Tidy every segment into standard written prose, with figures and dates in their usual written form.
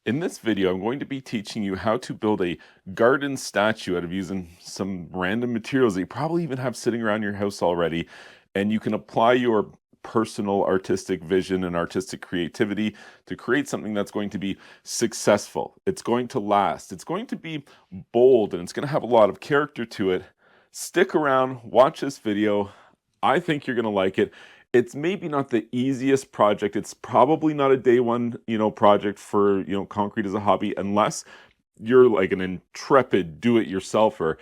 In this video, I'm going to be teaching you how to build a garden statue out of using some random materials that you probably even have sitting around your house already, and you can apply your personal artistic vision and artistic creativity to create something that's going to be successful. It's going to last. It's going to be bold, and it's going to have a lot of character to it. Stick around, watch this video. I think you're going to like it. It's maybe not the easiest project. It's probably not a day one, project for, concrete as a hobby, unless you're like an intrepid do-it-yourselfer.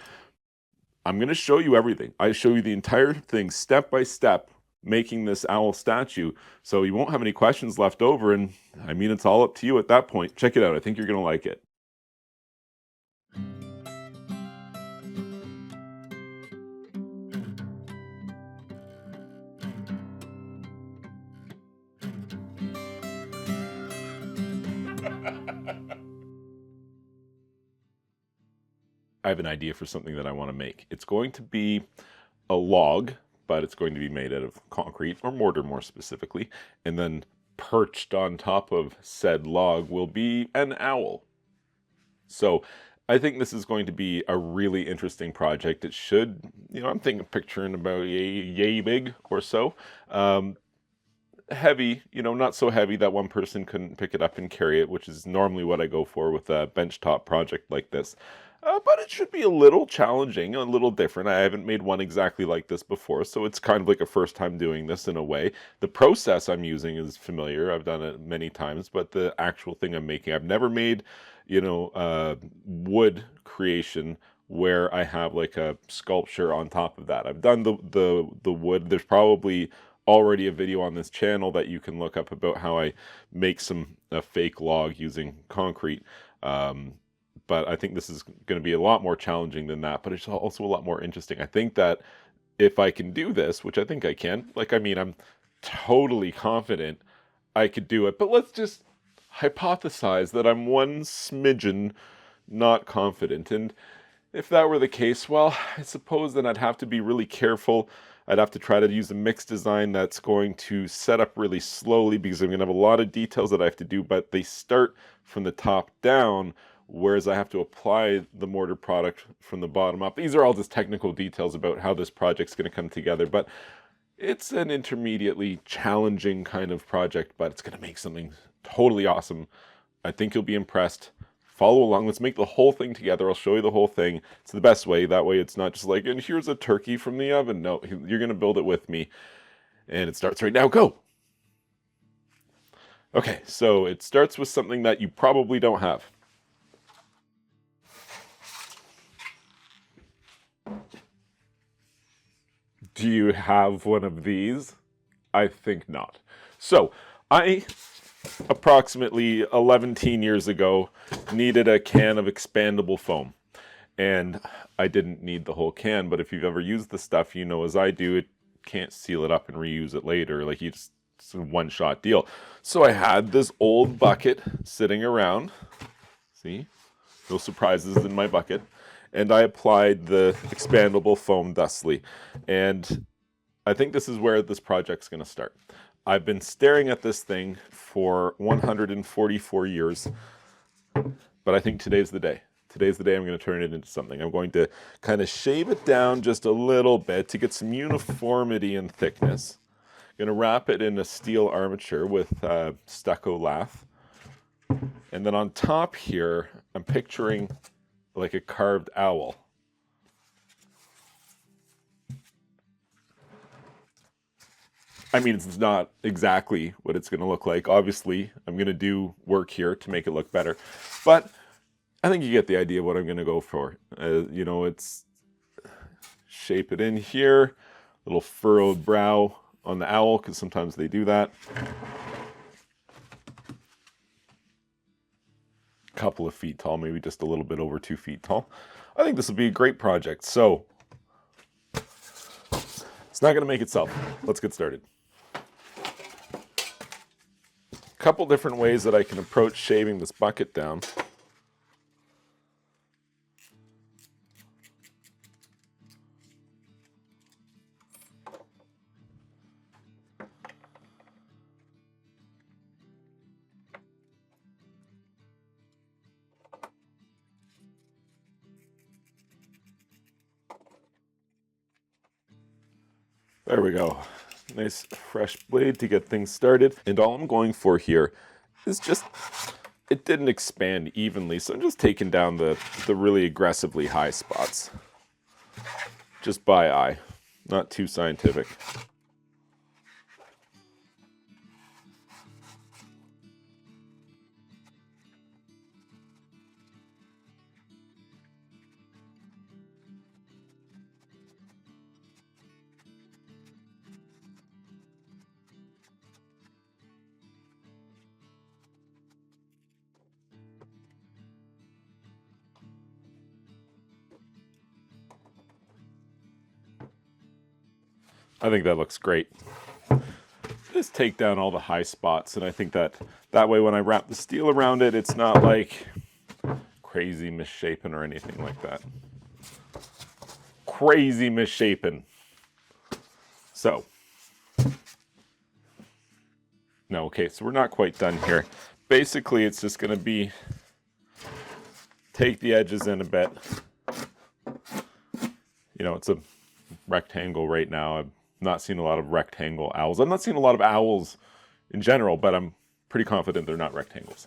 I'm going to show you everything. I show you the entire thing step by step, making this owl statue. So you won't have any questions left over. And I mean, it's all up to you at that point. Check it out. I think you're going to like it. I have an idea for something that I want to make. It's going to be a log, but it's going to be made out of concrete or mortar more specifically. And then perched on top of said log will be an owl. So I think this is going to be a really interesting project. It should, I'm picturing about yay big or so. Heavy, not so heavy that one person couldn't pick it up and carry it, which is normally what I go for with a benchtop project like this. But it should be a little challenging, a little different. I haven't made one exactly like this before, so it's kind of like a first time doing this in a way. The process I'm using is familiar. I've done it many times, but the actual thing I'm making, I've never made, wood creation where I have like a sculpture on top of that. I've done the wood. There's probably already a video on this channel that you can look up about how I make a fake log using concrete. But I think this is going to be a lot more challenging than that, but it's also a lot more interesting. I think that if I can do this, which I think I can, I'm totally confident I could do it, but let's just hypothesize that I'm one smidgen not confident. And if that were the case, well, I suppose then I'd have to be really careful. I'd have to try to use a mixed design that's going to set up really slowly because I'm going to have a lot of details that I have to do, but they start from the top down, whereas I have to apply the mortar product from the bottom up. These are all just technical details about how this project's going to come together, but it's an intermediately challenging kind of project, but it's going to make something totally awesome. I think you'll be impressed. Follow along. Let's make the whole thing together. I'll show you the whole thing. It's the best way. That way it's not just like, and here's a turkey from the oven. No, you're going to build it with me. And it starts right now. Go! Okay, so it starts with something that you probably don't have. Do you have one of these? I think not. So, I approximately 11 years ago needed a can of expandable foam. And I didn't need the whole can, but if you've ever used the stuff, you know as I do, it can't seal it up and reuse it later. Like it's a one-shot deal. So I had this old bucket sitting around. See? No surprises in my bucket. And I applied the expandable foam thusly. And I think this is where this project's going to start. I've been staring at this thing for 144 years, but I think today's the day. Today's the day I'm going to turn it into something. I'm going to kind of shave it down just a little bit to get some uniformity and thickness. I'm going to wrap it in a steel armature with stucco lath. And then on top here, I'm picturing like a carved owl. I mean, it's not exactly what it's going to look like. Obviously, I'm going to do work here to make it look better. But I think you get the idea of what I'm going to go for. It's shape it in here, little furrowed brow on the owl, because sometimes they do that. Couple of feet tall, maybe just a little bit over 2 feet tall. I think this will be a great project. So it's not going to make itself. Let's get started. A couple different ways that I can approach shaving this bucket down. There we go. Nice fresh blade to get things started. And all I'm going for here is just, it didn't expand evenly, so I'm just taking down the really aggressively high spots. Just by eye, not too scientific. I think that looks great. Just take down all the high spots, and I think that way when I wrap the steel around it, it's not like crazy misshapen or anything like that. Crazy misshapen. So, no, okay, so we're not quite done here. Basically, it's just going to be take the edges in a bit. You know, it's a rectangle right now. I've not seen a lot of rectangle owls. I'm not seeing a lot of owls in general, but I'm pretty confident they're not rectangles.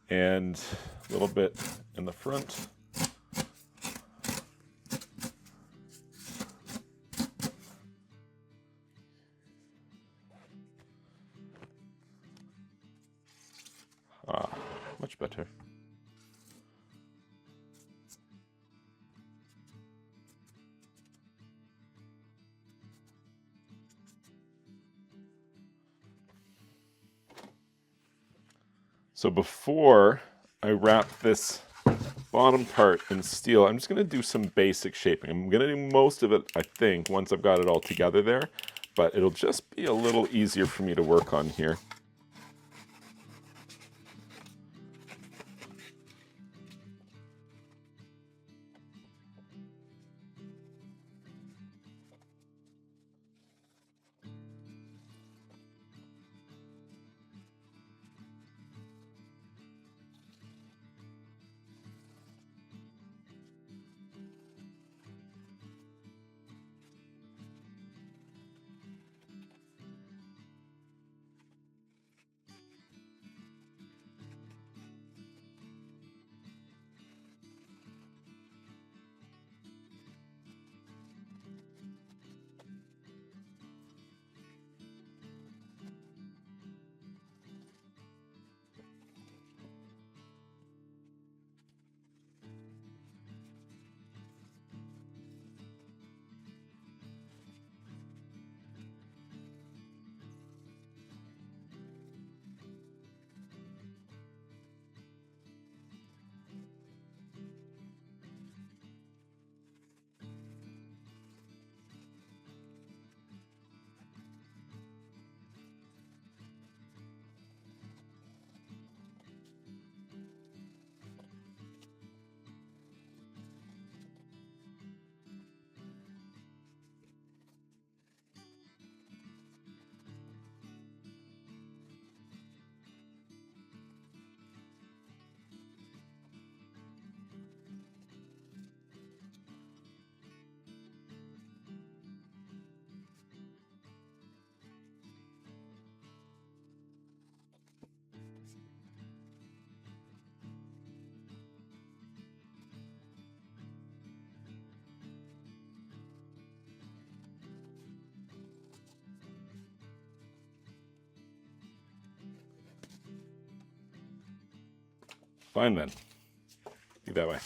And a little bit in the front. Much better. So before I wrap this bottom part in steel, I'm just going to do some basic shaping. I'm going to do most of it, I think, once I've got it all together there, but it'll just be a little easier for me to work on here. Fine then. Be that way.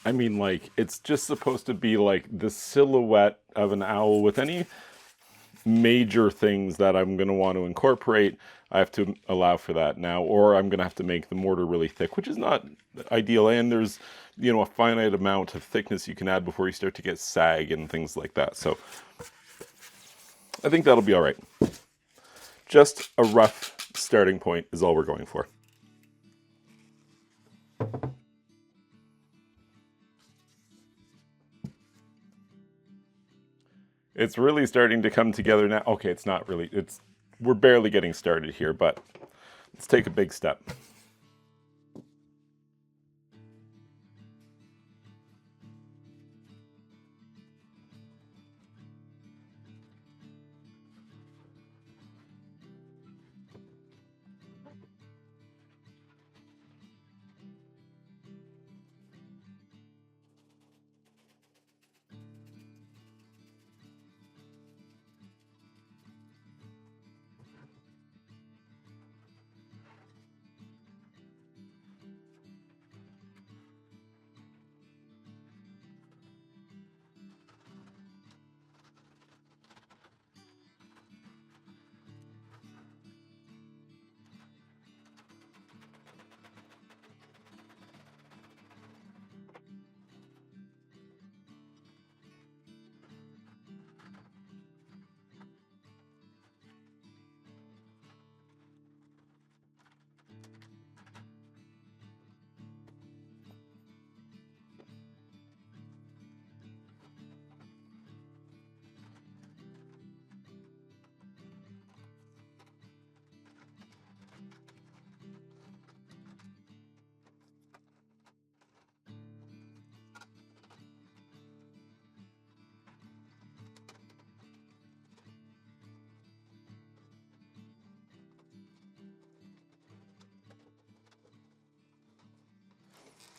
I mean, like, it's just supposed to be like the silhouette of an owl. With any major things that I'm going to want to incorporate, I have to allow for that now, or I'm going to have to make the mortar really thick, which is not ideal. And there's, you know, a finite amount of thickness you can add before you start to get sag and things like that. So I think that'll be all right. Just a rough starting point is all we're going for. It's really starting to come together now. Okay, it's not really, we're barely getting started here, but let's take a big step.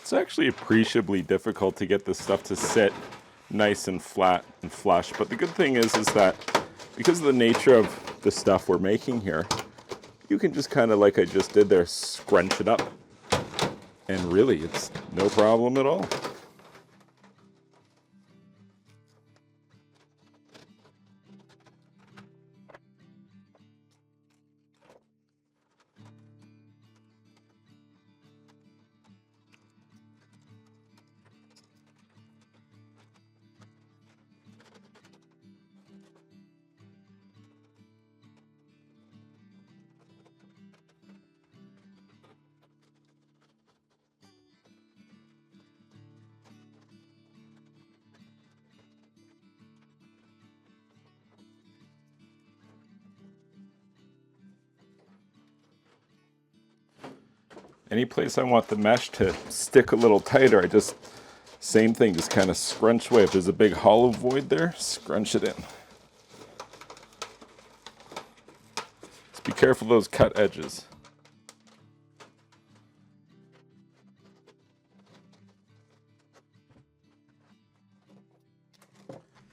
It's actually appreciably difficult to get this stuff to sit nice and flat and flush. But the good thing is that because of the nature of the stuff we're making here, you can just kind of, like I just did there, scrunch it up. And really, it's no problem at all. Any place I want the mesh to stick a little tighter, I just, same thing, just kind of scrunch away. If there's a big hollow void there, scrunch it in. Just be careful of those cut edges.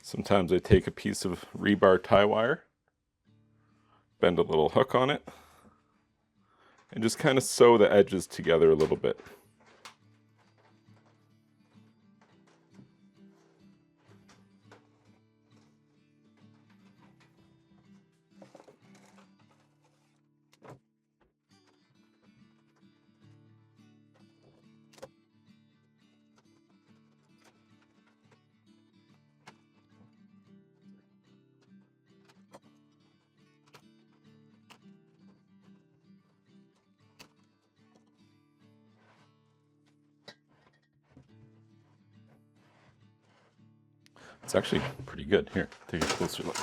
Sometimes I take a piece of rebar tie wire, bend a little hook on it, and just kind of sew the edges together a little bit. It's actually pretty good. Here, take a closer look.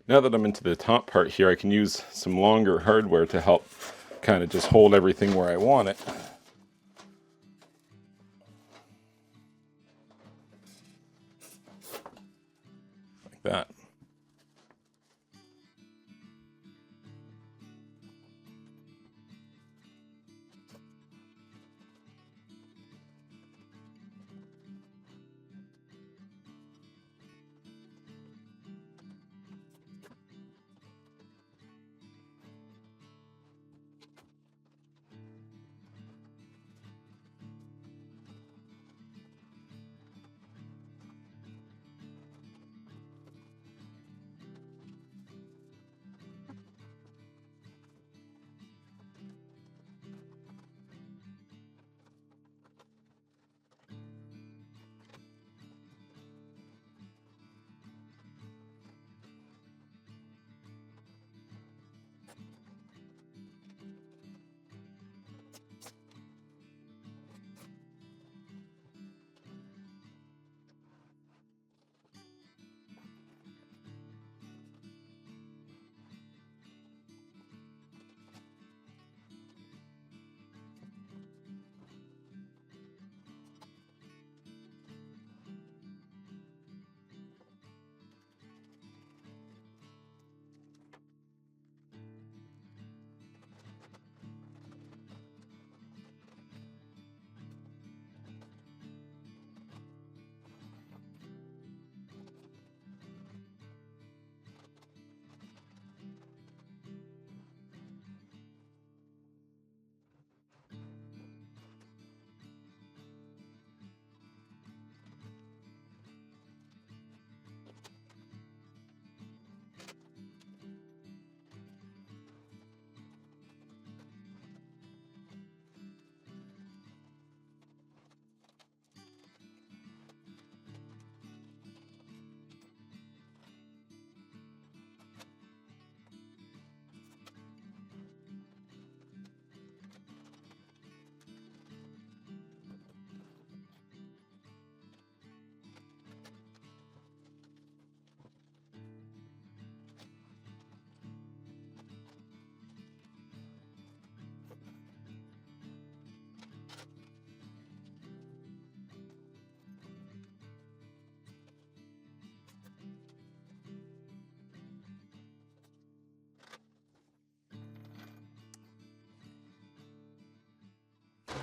Now that I'm into the top part here, I can use some longer hardware to help kind of just hold everything where I want it. Like that.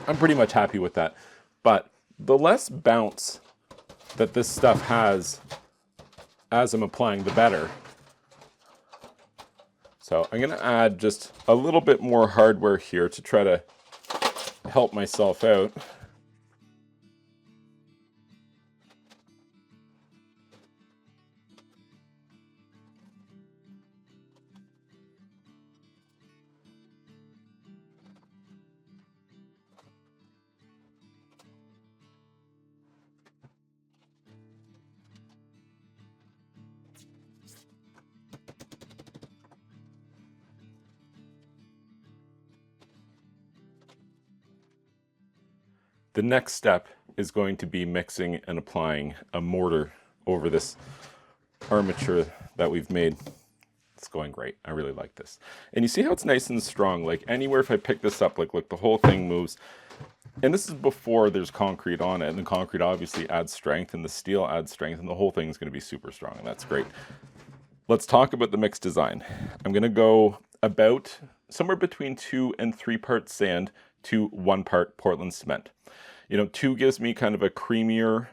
I'm pretty much happy with that. But the less bounce that this stuff has as I'm applying, the better. So I'm going to add just a little bit more hardware here to try to help myself out. The next step is going to be mixing and applying a mortar over this armature that we've made. It's going great. I really like this. And you see how it's nice and strong. Like anywhere if I pick this up, like look, the whole thing moves. And this is before there's concrete on it. And the concrete obviously adds strength and the steel adds strength and the whole thing is going to be super strong. And that's great. Let's talk about the mix design. I'm going to go about somewhere between 2 and 3 parts sand to 1 part Portland cement. You know, 2 gives me kind of a creamier,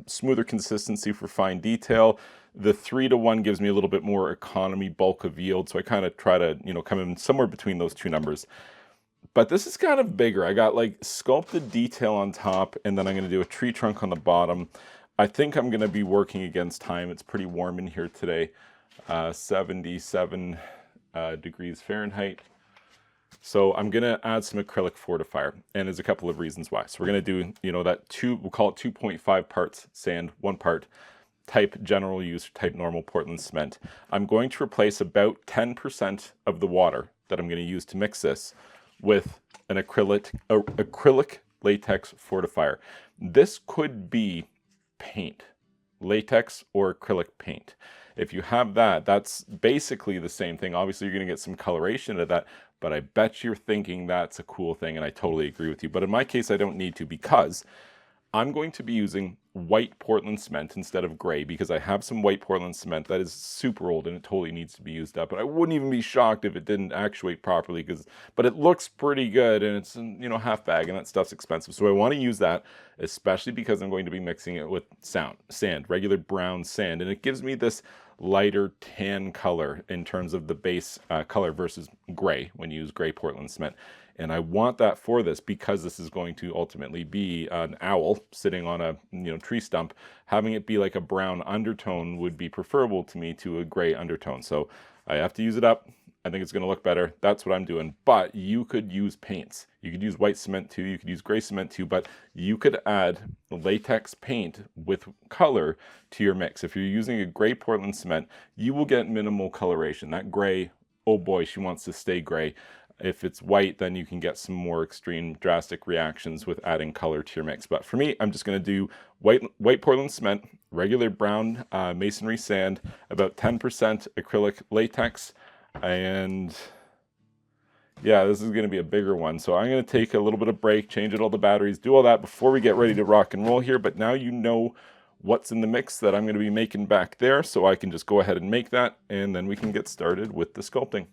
smoother consistency for fine detail. The 3 to 1 gives me a little bit more economy, bulk of yield. So I kind of try to, you know, come in somewhere between those 2 numbers. But this is kind of bigger. I got like sculpted detail on top, and then I'm going to do a tree trunk on the bottom. I think I'm going to be working against time. It's pretty warm in here today, 77 degrees Fahrenheit. So I'm going to add some acrylic fortifier, and there's a couple of reasons why. So we're going to do, you know, that we'll call it 2.5 parts sand, 1 part type general use, type normal Portland cement. I'm going to replace about 10% of the water that I'm going to use to mix this with an acrylic latex fortifier. This could be paint, latex or acrylic paint. If you have that, that's basically the same thing. Obviously, you're going to get some coloration of that, but I bet you're thinking that's a cool thing, and I totally agree with you. But in my case, I don't need to, because I'm going to be using white Portland cement instead of gray, because I have some white Portland cement that is super old and it totally needs to be used up. But I wouldn't even be shocked if it didn't actuate properly, but it looks pretty good, and it's, you know, half bag, and that stuff's expensive. So I want to use that, especially because I'm going to be mixing it with sand, regular brown sand, and it gives me this lighter tan color in terms of the base color versus gray when you use gray Portland cement. And I want that for this, because this is going to ultimately be an owl sitting on a, you know, tree stump. Having it be like a brown undertone would be preferable to me to a gray undertone. So I have to use it up. I think it's going to look better. That's what I'm doing. But you could use paints. You could use white cement too. You could use gray cement too. But you could add latex paint with color to your mix. If you're using a gray Portland cement, you will get minimal coloration. That gray, oh boy, she wants to stay gray. If it's white, then you can get some more extreme, drastic reactions with adding color to your mix. But for me, I'm just going to do white Portland cement, regular brown masonry sand, about 10% acrylic latex, and yeah, this is going to be a bigger one. So I'm going to take a little bit of break, change out all the batteries, do all that before we get ready to rock and roll here. But now you know what's in the mix that I'm going to be making back there, so I can just go ahead and make that, and then we can get started with the sculpting.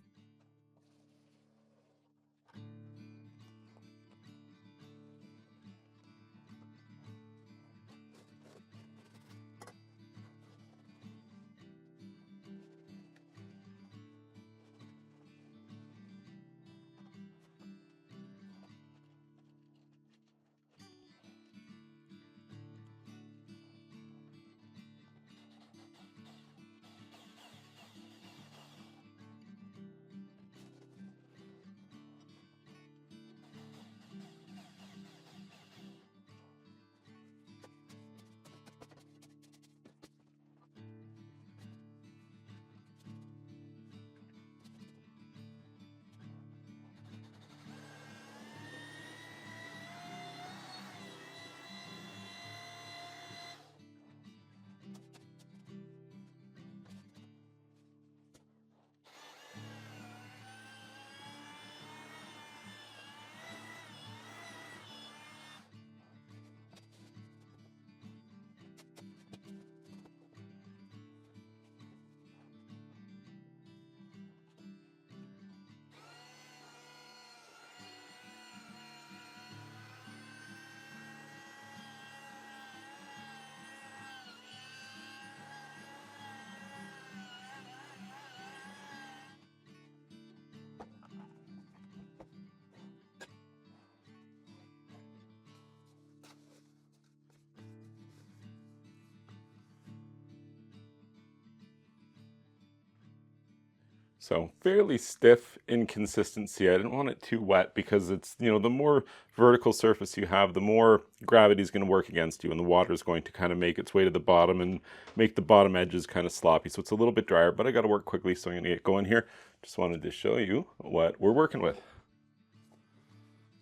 So fairly stiff inconsistency. I didn't want it too wet, because it's, you know, the more vertical surface you have, the more gravity is going to work against you, and the water is going to kind of make its way to the bottom and make the bottom edges kind of sloppy. So it's a little bit drier, but I got to work quickly, so I'm going to get going here. Just wanted to show you what we're working with.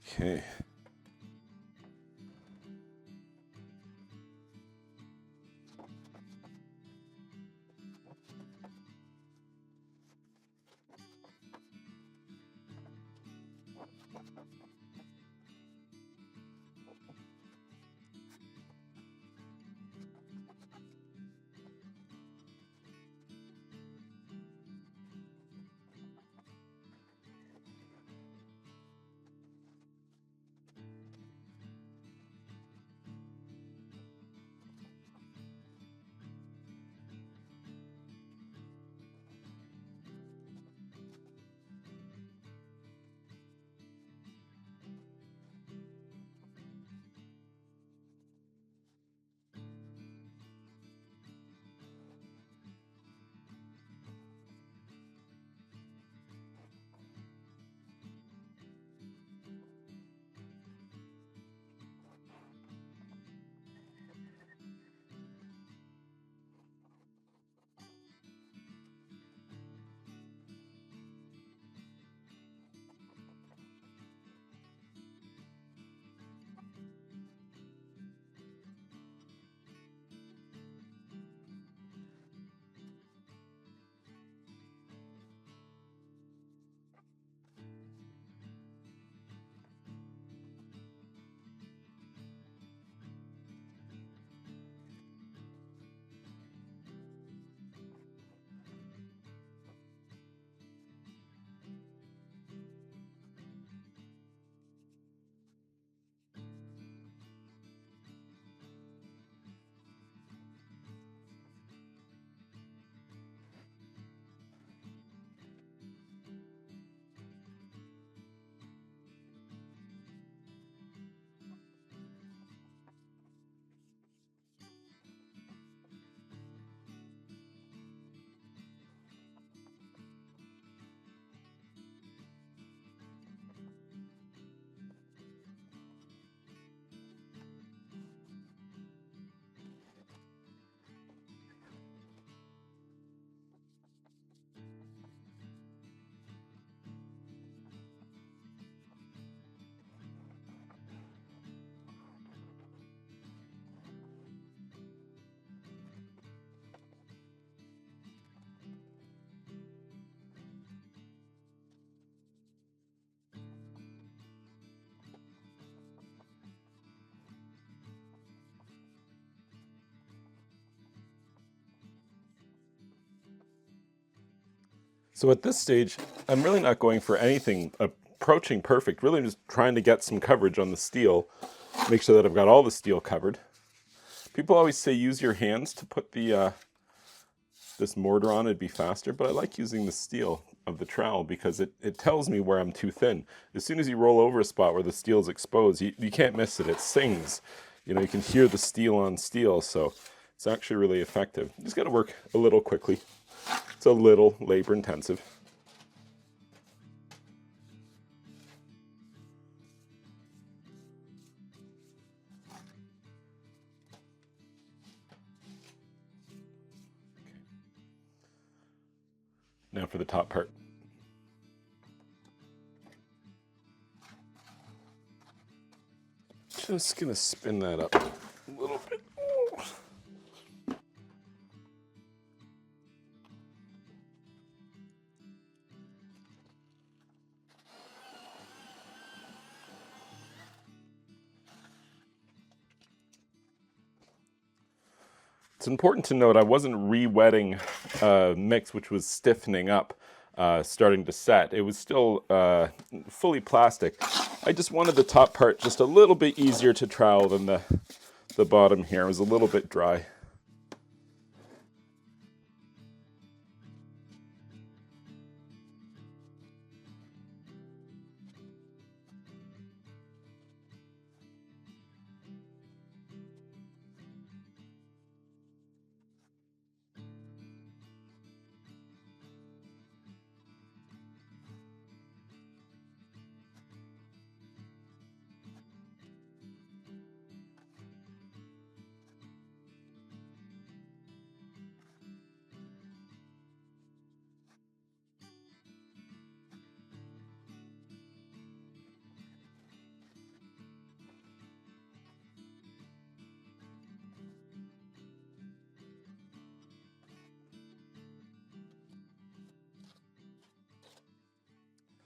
Okay. So at this stage, I'm really not going for anything approaching perfect. Really, I'm just trying to get some coverage on the steel, make sure that I've got all the steel covered. People always say use your hands to put the this mortar on, it'd be faster, but I like using the steel of the trowel because it tells me where I'm too thin. As soon as you roll over a spot where the steel is exposed, you can't miss it. It sings. You know, you can hear the steel on steel, so it's actually really effective. You just got to work a little quickly. It's a little labor intensive. Now for the top part. Just gonna spin that up a little bit. It's important to note I wasn't re-wetting mix, which was stiffening up, starting to set. It was still fully plastic. I just wanted the top part just a little bit easier to trowel than the bottom here. It was a little bit dry.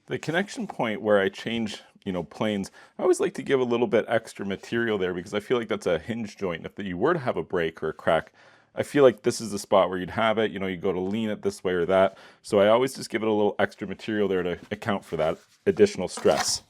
The connection point where I change, planes, I always like to give a little bit extra material there because I feel like that's a hinge joint. If you were to have a break or a crack, I feel like this is the spot where you'd have it. You go to lean it this way or that. So I always just give it a little extra material there to account for that additional stress.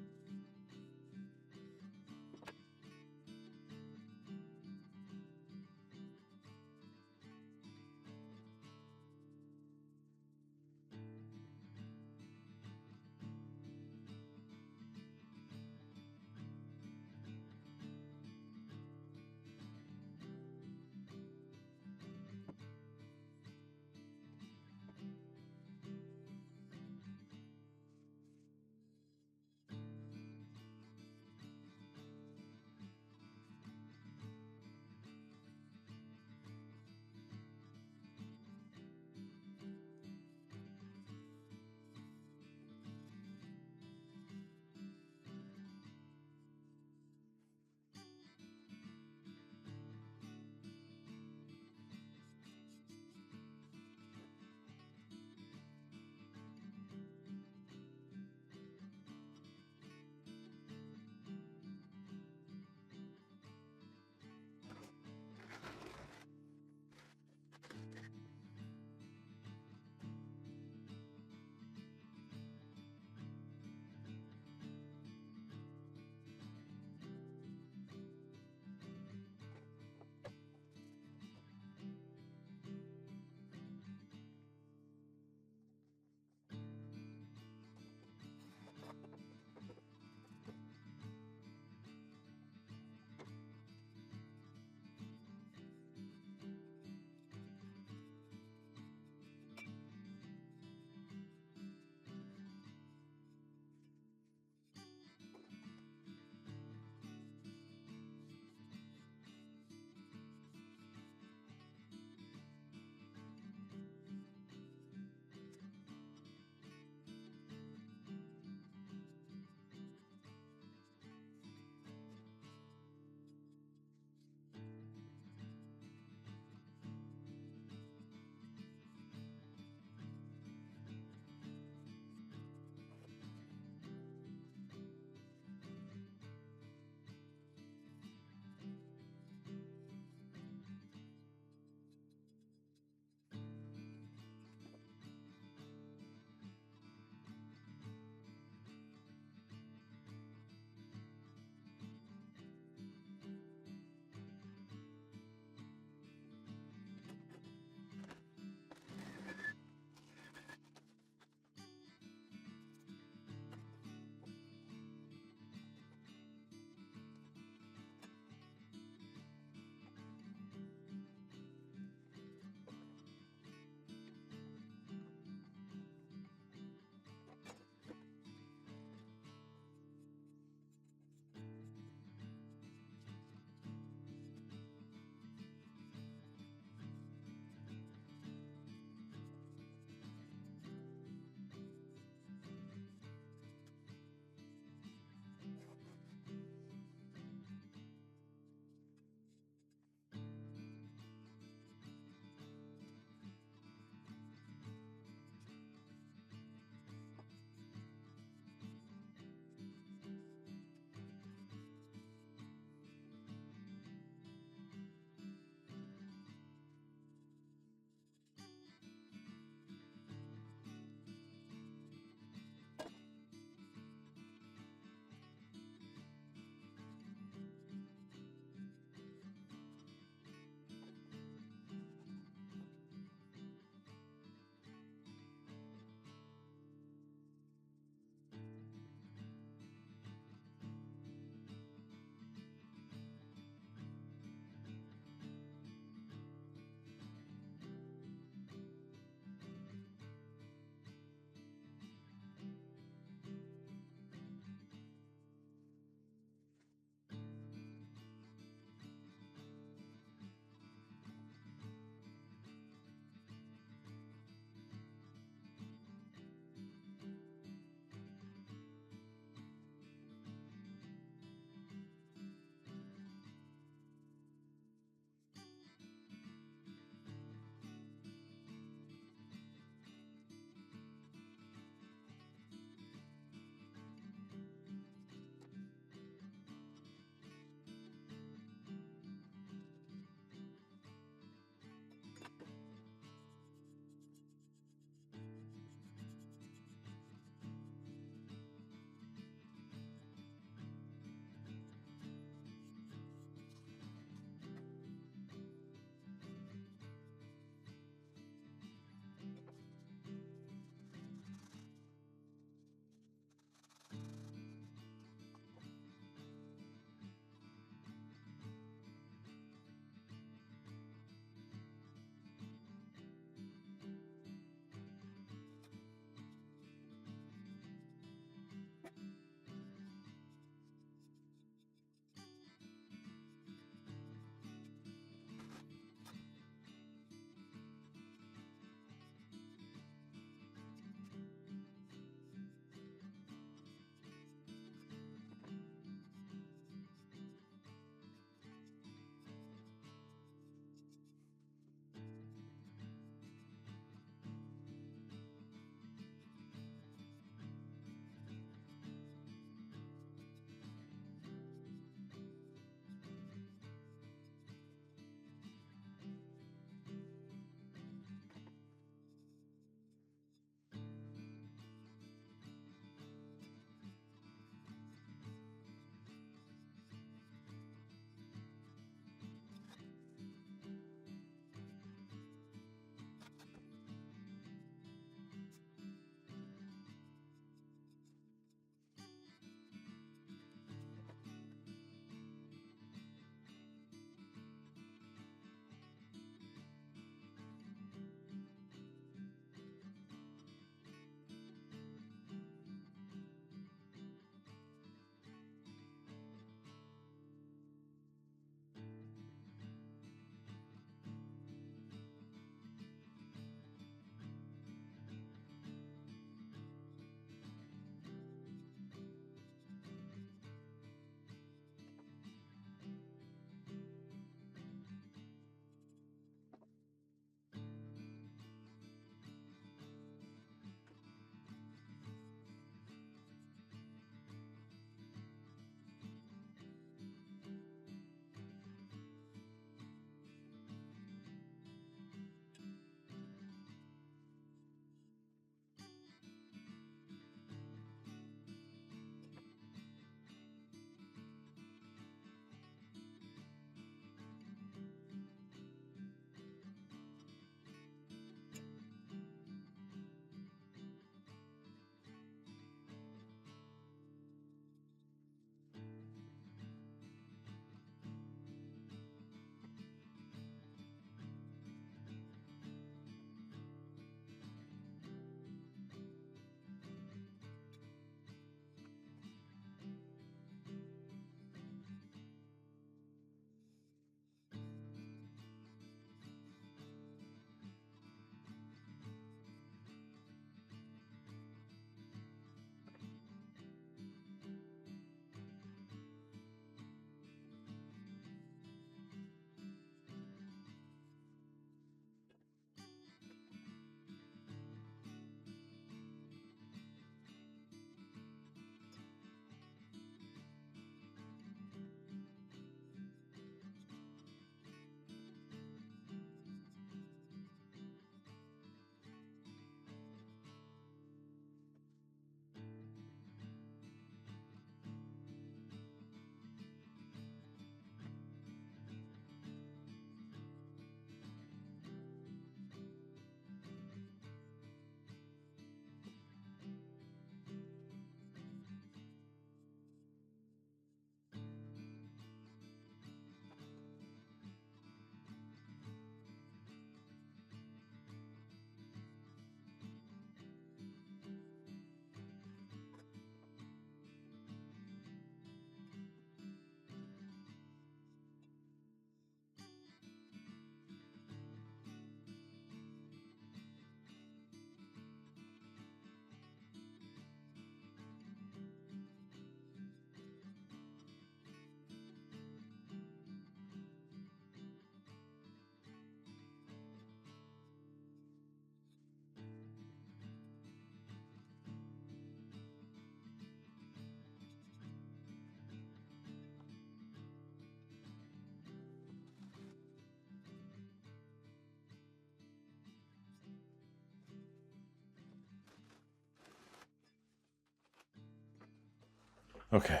Okay,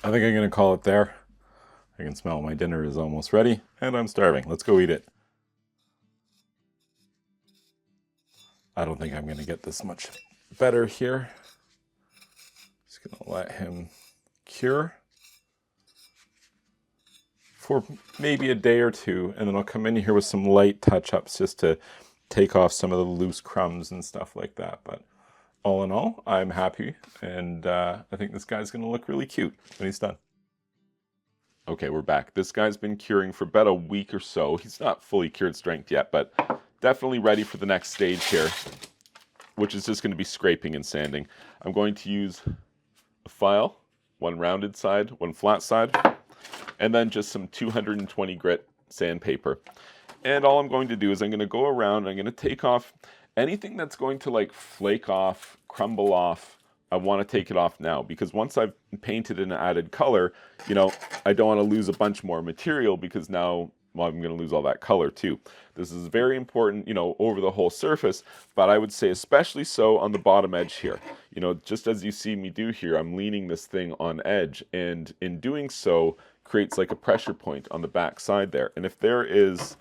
I think I'm gonna call it there. I can smell my dinner is almost ready, and I'm starving. Let's go eat it. I don't think I'm gonna get this much better here. Just gonna let him cure for maybe a day or two, and then I'll come in here with some light touch-ups just to take off some of the loose crumbs and stuff like that. But all in all, I'm happy, and I think this guy's gonna look really cute when he's done. Okay, we're back. This guy's been curing for about a week or so. He's not fully cured strength yet, but definitely ready for the next stage here, which is just going to be scraping and sanding. I'm going to use a file, one rounded side, one flat side, and then just some 220 grit sandpaper. And all I'm going to do is I'm going to go around, I'm going to take off anything that's going to like flake off, crumble off. I want to take it off now, because once I've painted and added color, you know, I don't want to lose a bunch more material, because now, well, I'm going to lose all that color too. This is very important, you know, over the whole surface, but I would say especially so on the bottom edge here. You know, just as you see me do here, I'm leaning this thing on edge, and in doing so creates like a pressure point on the back side there. And if there is,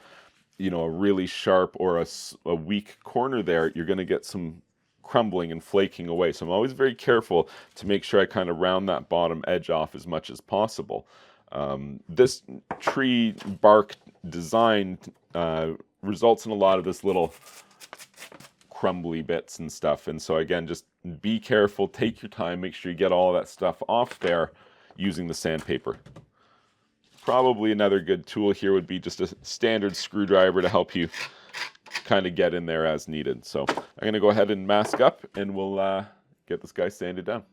you know, a really sharp or a weak corner there, you're going to get some crumbling and flaking away. So I'm always very careful to make sure I kind of round that bottom edge off as much as possible. This tree bark design results in a lot of this little crumbly bits and stuff. And so again, just be careful, take your time, make sure you get all that stuff off there using the sandpaper. Probably another good tool here would be just a standard screwdriver to help you kind of get in there as needed. So I'm going to go ahead and mask up, and we'll get this guy sanded down.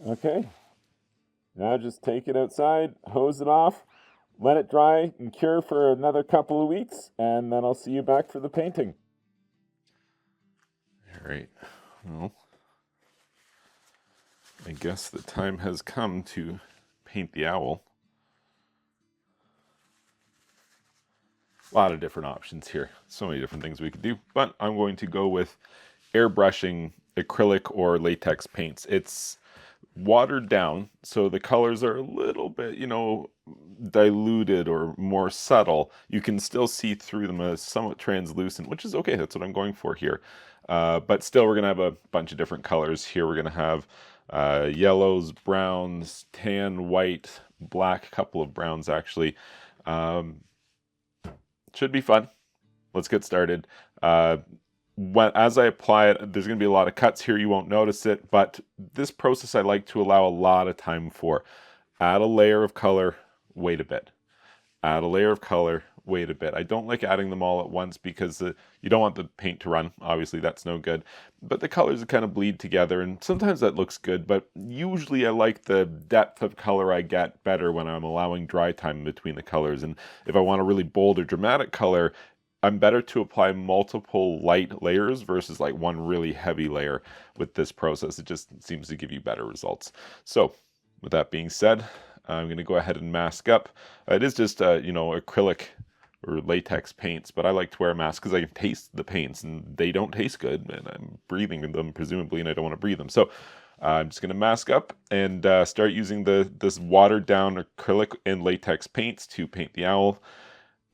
Okay, now just take it outside, hose it off, let it dry and cure for another couple of weeks, and then I'll see you back for the painting. All right, well, I guess the time has come to paint the owl. A lot of different options here, so many different things we could do, but I'm going to go with airbrushing acrylic or latex paints. It's watered down, so the colors are a little bit, you know, diluted or more subtle. You can still see through them as somewhat translucent, which is okay. That's what I'm going for here. But still, we're going to have a bunch of different colors here. We're going to have yellows, browns, tan, white, black, a couple of browns actually. Should be fun. Let's get started. As I apply it, there's going to be a lot of cuts here. You won't notice it, but this process I like to allow a lot of time for. Add a layer of color, wait a bit. Add a layer of color, wait a bit. I don't like adding them all at once because you don't want the paint to run. Obviously, that's no good. But the colors kind of bleed together, and sometimes that looks good, but usually I like the depth of color I get better when I'm allowing dry time between the colors. And if I want a really bold or dramatic color, I'm better to apply multiple light layers versus like one really heavy layer with this process. It just seems to give you better results. So with that being said, I'm going to go ahead and mask up. It is just, acrylic or latex paints, but I like to wear a mask because I can taste the paints and they don't taste good, and I'm breathing them presumably, and I don't want to breathe them. So I'm just going to mask up and start using this watered down acrylic and latex paints to paint the owl.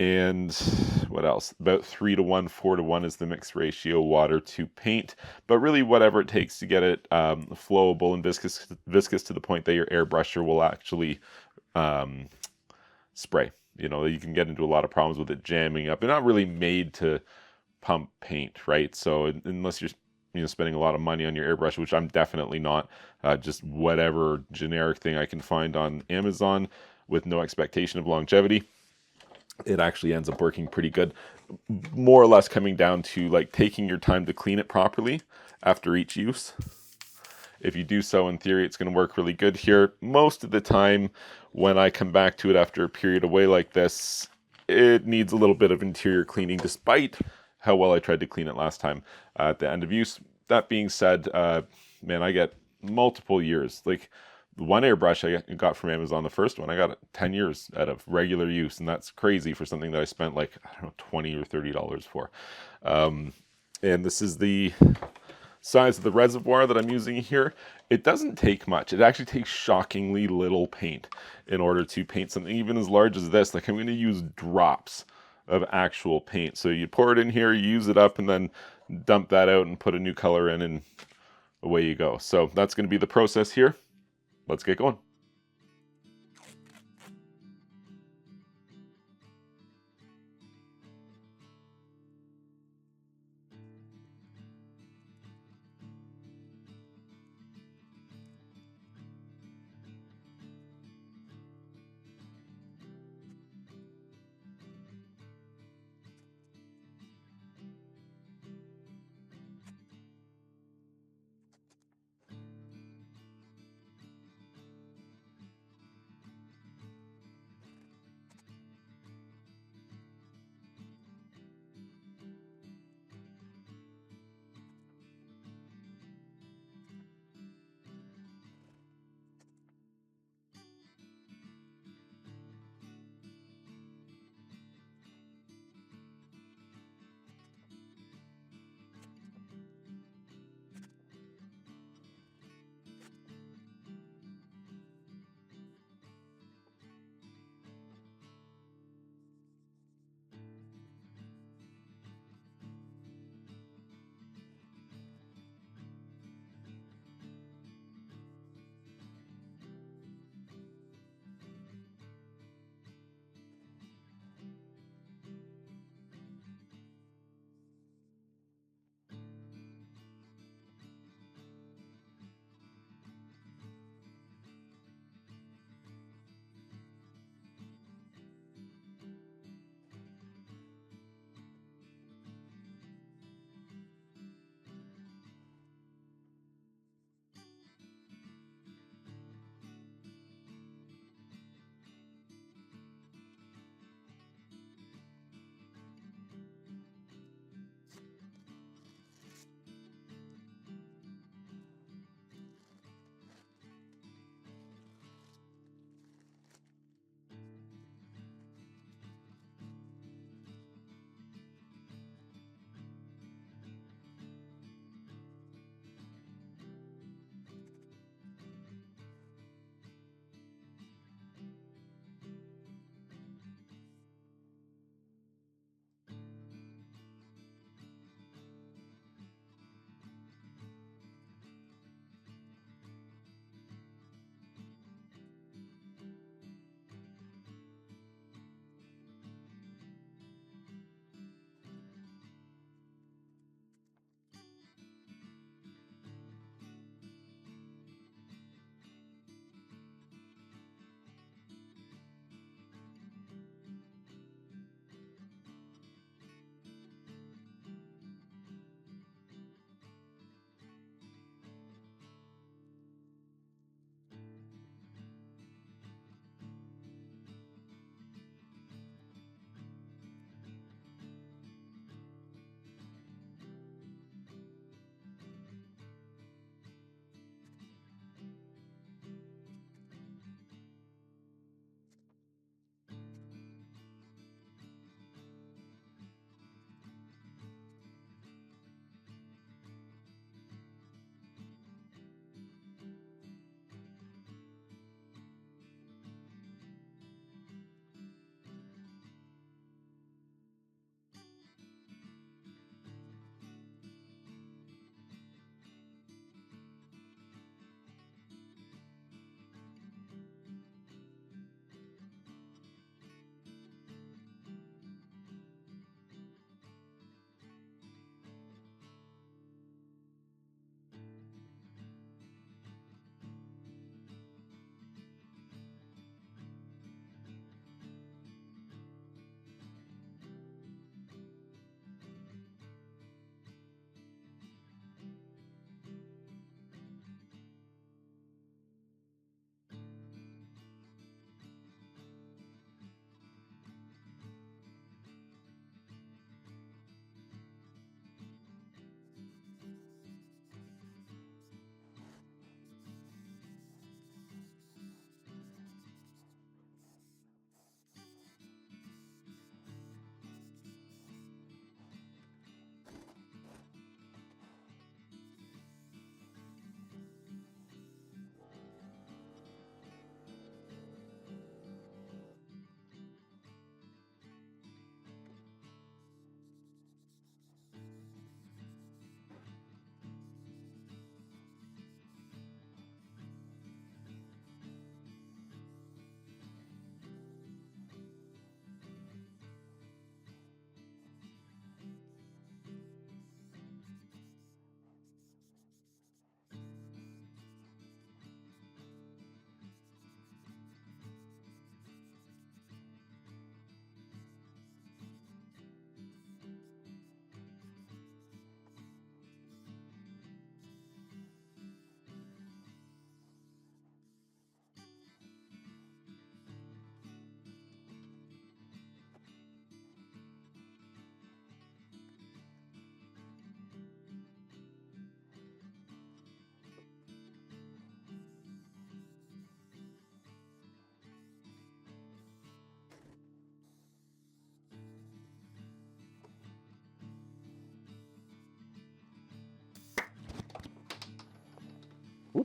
And what else? About 3-to-1, 4-to-1 is the mixed ratio water to paint. But really, whatever it takes to get it flowable and viscous to the point that your airbrusher will actually spray. You can get into a lot of problems with it jamming up. They're not really made to pump paint, right? So unless you're spending a lot of money on your airbrush, which I'm definitely not, just whatever generic thing I can find on Amazon with no expectation of longevity, it actually ends up working pretty good. More or less coming down to like taking your time to clean it properly after each use. If you do so, in theory, it's going to work really good here. Most of the time, when I come back to it after a period away like this, it needs a little bit of interior cleaning, despite how well I tried to clean it last time at the end of use. That being said, man, I get multiple years. Like, the one airbrush I got from Amazon, the first one, I got 10 years out of regular use, and that's crazy for something that I spent like, I don't know, $20 or $30 for. And this is the size of the reservoir that I'm using here. It doesn't take much. It actually takes shockingly little paint in order to paint something even as large as this. Like, I'm going to use drops of actual paint. So you pour it in here, you use it up, and then dump that out and put a new color in, and away you go. So that's going to be the process here. Let's get going.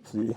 Let's see.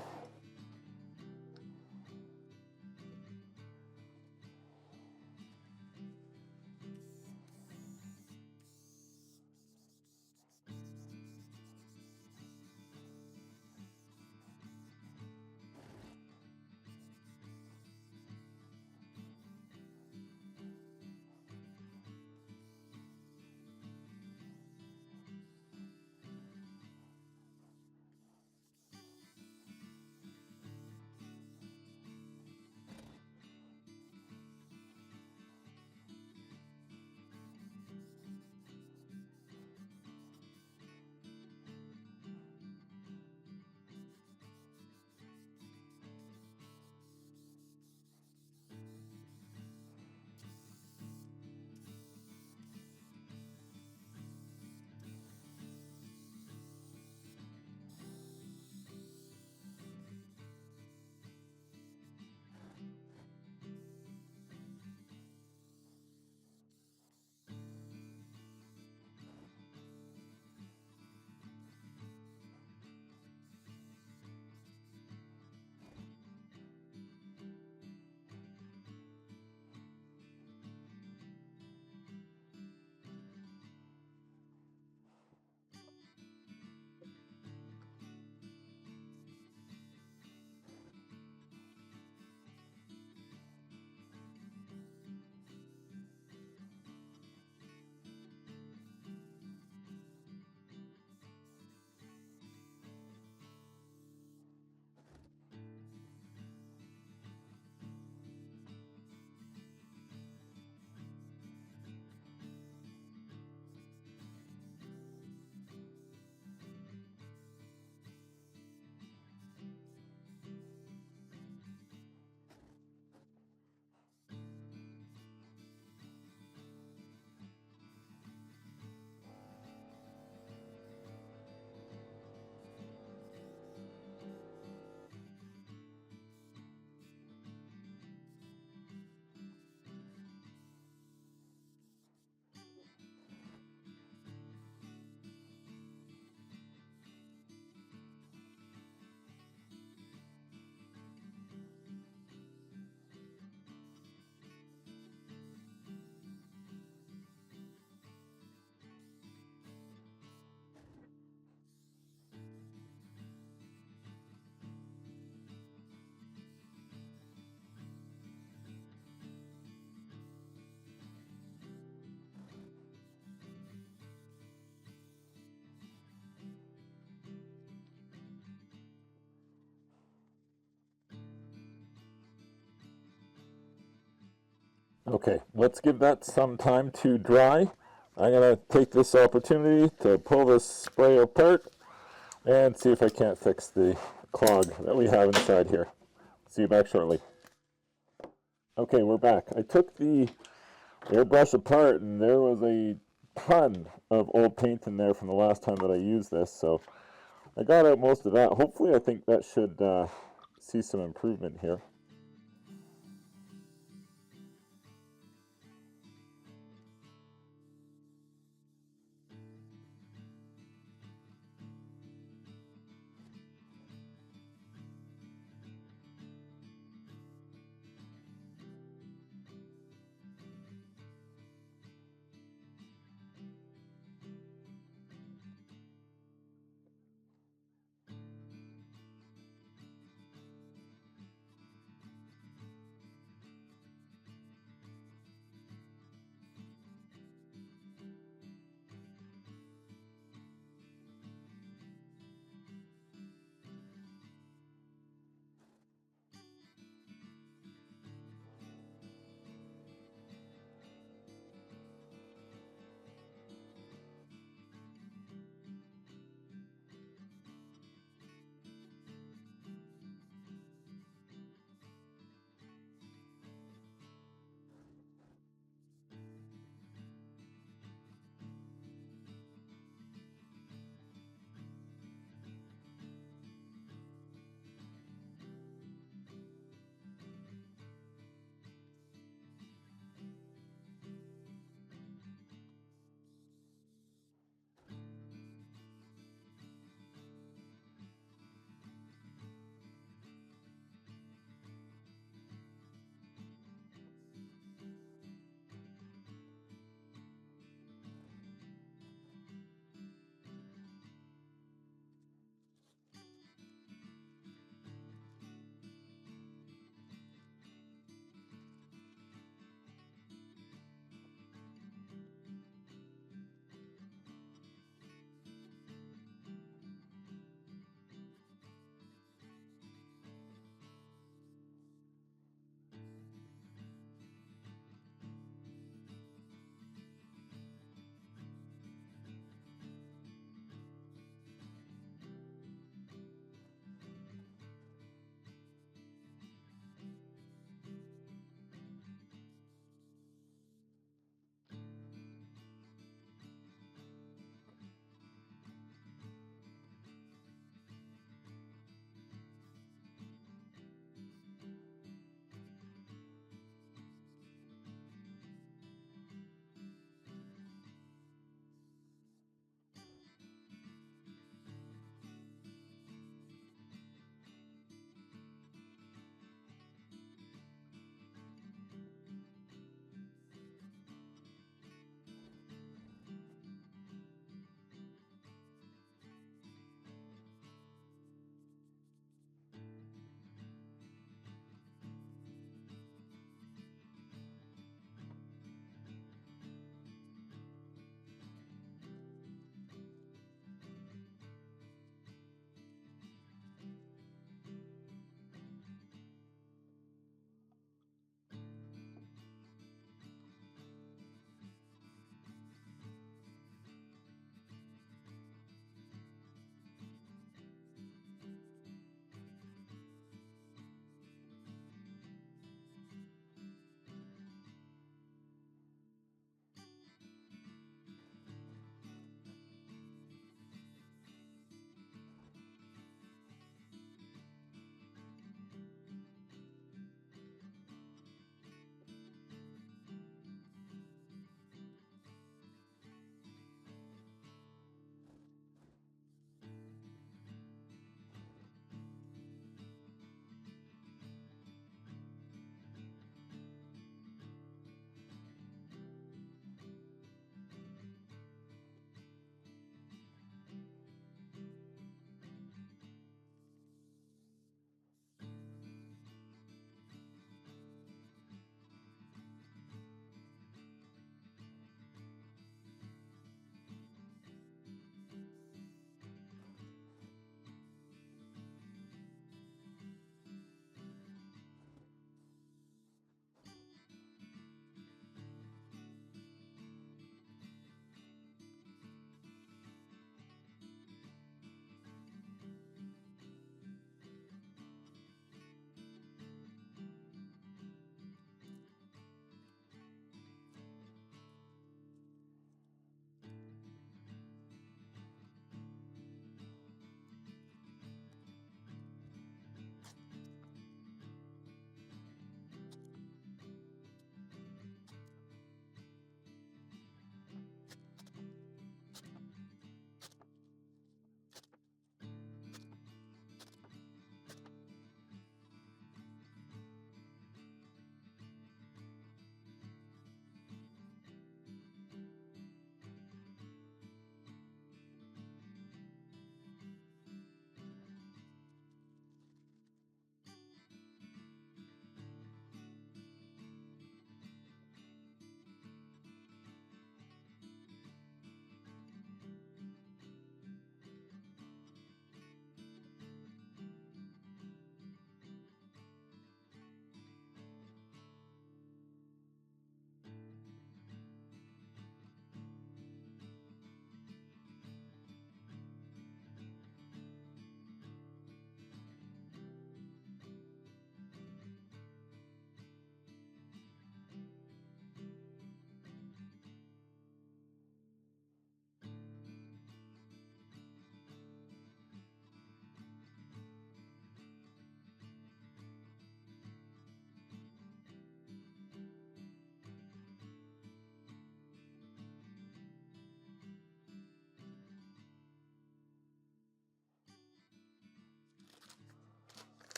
Okay, let's give that some time to dry. I'm going to take this opportunity to pull this spray apart and see if I can't fix the clog that we have inside here. See you back shortly. Okay, we're back. I took the airbrush apart and there was a ton of old paint in there from the last time that I used this, so I got out most of that. Hopefully I think that should see some improvement here.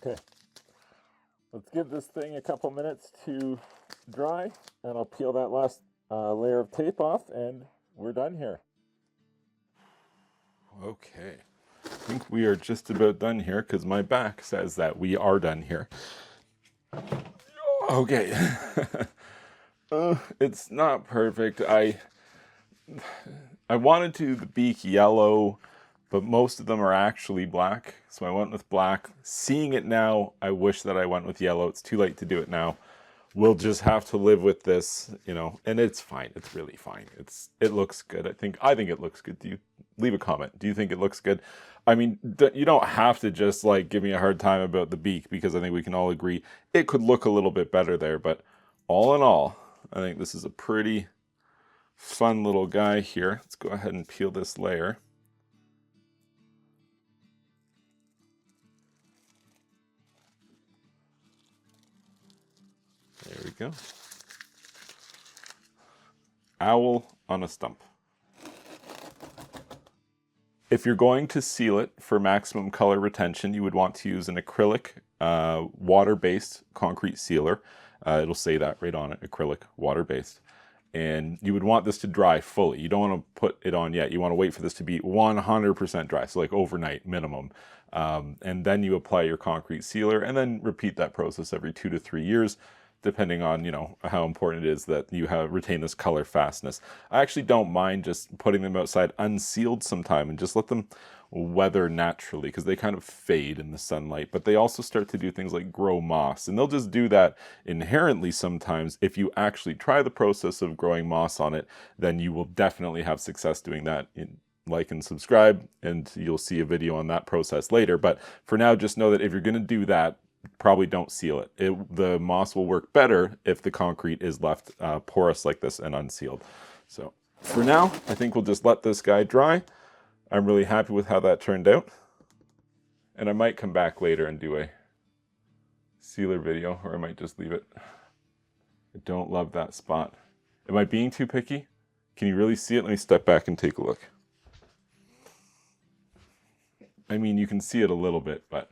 Okay, let's give this thing a couple minutes to dry, and I'll peel that last layer of tape off, and we're done here. Okay, I think we are just about done here because my back says that we are done here. Okay. It's not perfect. I wanted to the beak yellow, but most of them are actually black, so I went with black. Seeing it now, I wish that I went with yellow. It's too late to do it now. We'll just have to live with this, you know, and it's fine. It's really fine. It looks good. I think it looks good. Do you leave a comment? Do you think it looks good? I mean, you don't have to just like give me a hard time about the beak, because I think we can all agree it could look a little bit better there, but all in all, I think this is a pretty fun little guy here. Let's go ahead and peel this layer. There we go. Owl on a stump. If you're going to seal it for maximum color retention, you would want to use an acrylic water-based concrete sealer. It'll say that right on it, acrylic water-based. And you would want this to dry fully. You don't want to put it on yet. You want to wait for this to be 100% dry, so like overnight minimum. And then you apply your concrete sealer, and then repeat that process every 2 to 3 years, depending on, you know, how important it is that you retain this color fastness. I actually don't mind just putting them outside unsealed sometime and just let them weather naturally, because they kind of fade in the sunlight, but they also start to do things like grow moss, and they'll just do that inherently sometimes. If you actually try the process of growing moss on it, then you will definitely have success doing that. Like and subscribe, and you'll see a video on that process later. But for now, just know that if you're going to do that, probably don't seal it. The moss will work better if the concrete is left porous like this and unsealed. So for now, I think we'll just let this guy dry. I'm really happy with how that turned out. And I might come back later and do a sealer video, or I might just leave it. I don't love that spot. Am I being too picky? Can you really see it? Let me step back and take a look. I mean, you can see it a little bit, but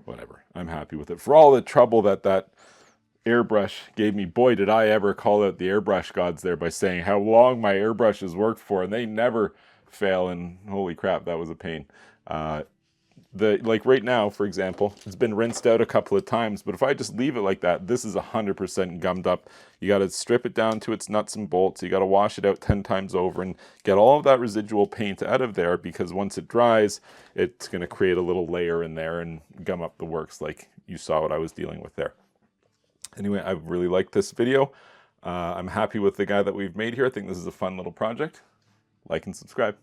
whatever. I'm happy with it. For all the trouble that airbrush gave me, boy, did I ever call out the airbrush gods there by saying how long my airbrushes worked for, and they never fail, and holy crap, that was a pain. Like right now, for example, it's been rinsed out a couple of times, but if I just leave it like that, this is 100% gummed up. You got to strip it down to its nuts and bolts. You got to wash it out 10 times over and get all of that residual paint out of there, because once it dries, it's going to create a little layer in there and gum up the works, like you saw what I was dealing with there. Anyway, I really liked this video. I'm happy with the guy that we've made here. I think this is a fun little project. Like and subscribe.